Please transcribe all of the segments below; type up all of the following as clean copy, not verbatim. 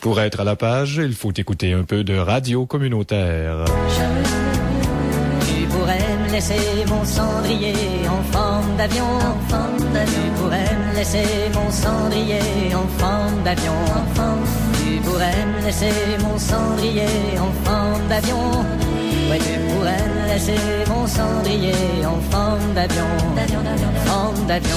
Pour être à la page, il faut écouter un peu de radio communautaire. Tu pourrais me laisser mon cendrier en forme d'avion, Tu pourrais me laisser mon cendrier en forme d'avion, Tu pourrais me laisser mon cendrier en forme d'avion. Ouais, tu pourrais me laisser mon cendrier en forme d'avion, forme d'avion.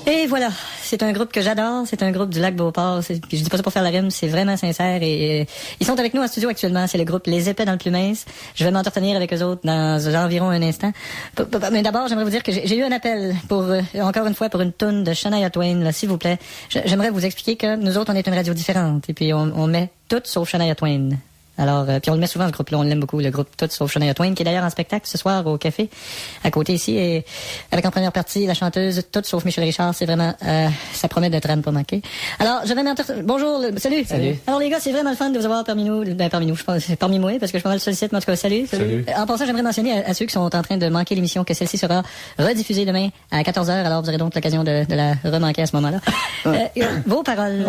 Et voilà, c'est un groupe que j'adore, c'est un groupe du Lac-Beauport. Je dis pas ça pour faire la rime, c'est vraiment sincère. Et ils sont avec nous en studio actuellement, c'est le groupe Les Épais dans le plus mince. Je vais m'entretenir avec eux autres dans environ un instant. Mais d'abord, j'aimerais vous dire que j'ai eu un appel pour, encore une fois, pour une toune de Shania Twain, là, s'il vous plaît. J'aimerais vous expliquer que nous autres, on est une radio différente. Et puis, on met tout sauf Shania Twain. Alors, puis on le met souvent, ce groupe-là, on l'aime beaucoup, le groupe Tout sauf Shania Twain, qui est d'ailleurs en spectacle ce soir au café, à côté ici, et avec en première partie la chanteuse Tout sauf Michel Richard, c'est vraiment, ça promet d'être à ne pas manquer. Alors, je vais bonjour, salut. Salut. Alors les gars, c'est vraiment le fun de vous avoir parmi nous, je pense, parmi moi, parce que je suis pas mal sollicite, mais en tout cas, salut. En passant, j'aimerais mentionner à ceux qui sont en train de manquer l'émission que celle-ci sera rediffusée demain à 14h, alors vous aurez donc l'occasion de la remanquer à ce moment-là. Vos paroles.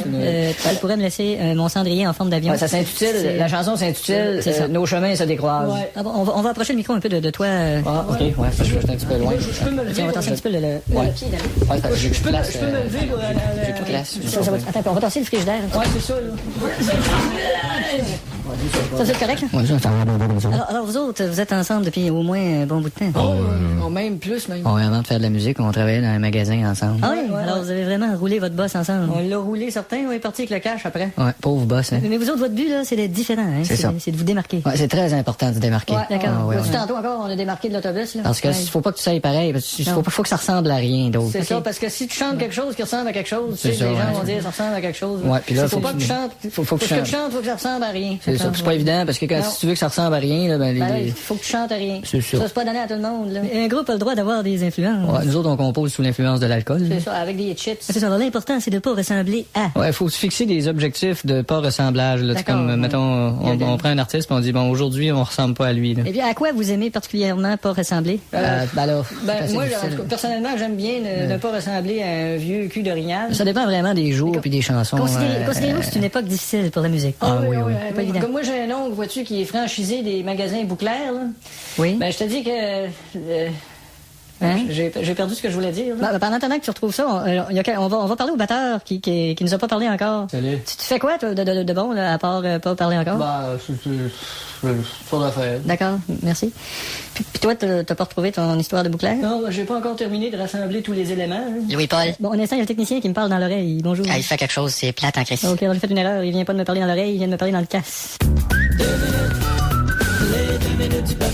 Tu pourrais me laisser mon cendrier en forme d'avion. Ouais, ça s'intitule, la chanson s'intitule Nos chemins se décroisent. Ouais. Ah bon, on va approcher le micro un peu de toi. Ah, ok, ouais, je suis un petit peu loin. Je peux me lever. Tiens, on va tasser un petit peu le pied d'aller. Ouais, je peux me lever. J'ai toute place. Attends, on va tasser le frigidaire. Ouais, c'est ça, là. Ça, c'est correct, là? Ouais, ça va. Alors, vous autres, vous êtes ensemble depuis au moins un bon bout de temps. Même plus, même. Ouais, avant de faire de la musique, on travaillait dans un magasin ensemble. Ah oui? Alors, vous avez vraiment roulé votre boss ensemble? On l'a roulé, certain, on est parti avec le cash après. Ouais, pauvre boss, hein. Mais vous autres, votre but, là, c'est d'être différent, hein? C'est de vous démarquer. Ouais, c'est très important de se démarquer. Ouais, d'accord. Tantôt encore, on a démarqué de l'autobus, là. Parce que faut pas que tu sois pareil, parce que faut que ça ressemble à rien d'autre. C'est ça, parce que si tu chantes quelque chose qui ressemble à quelque chose, tu sais, les gens vont dire ça ressemble à quelque chose. Ouais, puis là, faut pas que tu chantes. Faut que tu chantes, faut que ça ressemble à rien. C'est ça, c'est pas évident, parce que si tu veux que ça ressemble à rien, là, ben, faut que tu chantes à rien. C'est ça. Ça, c'est pas donné à tout le monde, là. Un groupe a le droit d'avoir des influences. Ouais, nous autres, on compose sous l'influence de l'alcool. C'est ça, avec des chips. C'est ça, l'important, c'est de pas ressembler à. Ouais, faut se fixer des objectifs de pas ressemblage, là. C'est comme, mettons, on prend un artiste, puis on dit, bon, aujourd'hui, on ressemble pas à lui, là. Et puis, à quoi vous aimez particulièrement pas ressembler? Moi, personnellement, j'aime bien ne pas ressembler à un vieux cul d'orignal. Ça dépend vraiment des jours puis des chansons. Considérez-vous que c'est une époque difficile pour la musique. Ah oui. Pas évident. Comme moi, j'ai un oncle, vois-tu, qui est franchisé des magasins Bouclair, là. Oui. Ben, je te dis que... J'ai perdu ce que je voulais dire. Pendant que tu retrouves ça, on va parler au batteur qui nous a pas parlé encore. Salut. Tu fais quoi, toi, de bon, là, à part pas parler encore? C'est pas d'affaire. D'accord, merci. Puis toi, t'as pas retrouvé ton histoire de Bouclair? Non, j'ai pas encore terminé de rassembler tous les éléments. Louis-Paul. Bon, un instant, il y a le technicien qui me parle dans l'oreille. Bonjour. Ah, il fait quelque chose, c'est plate en Christ. Ok, alors j'ai fait une erreur. Il vient pas de me parler dans l'oreille, il vient de me parler dans le casse. 2 minutes du peuple.